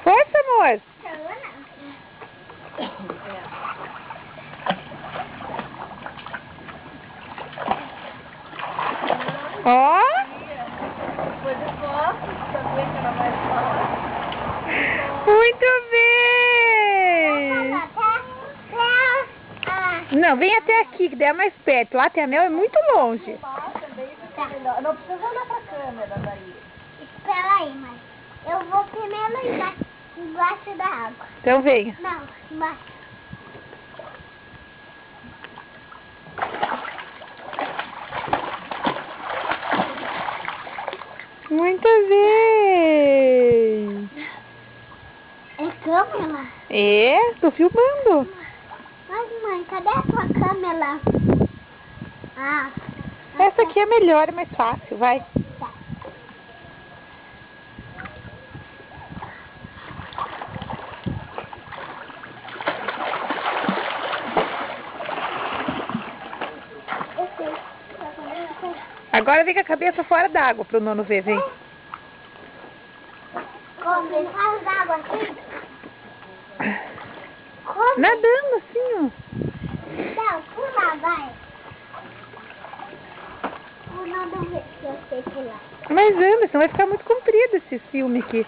Força, amor. Ó. Depois eu posso, também que era mais fácil. Muito bem. Não, vem até aqui, que daí é mais perto. Lá tem anel, é muito longe. Não precisa olhar pra câmera daí. Espera aí, mãe. Eu vou primeiro embaixo da água. Então venha. Não, embaixo. Muito bem. É câmera? É, tô filmando. Mas, mãe, cadê a sua câmera? Ah. Essa aqui é melhor, é mais fácil, vai. Tá. Eu sei. Agora vem com a cabeça fora d'água pro nono ver, vem. Como? Ele faz d'água assim? Como? Nadando assim, ó. Não, pula, vai. Pula do jeito que eu sei pular. Mas anda, senão vai ficar muito comprido esse filme aqui.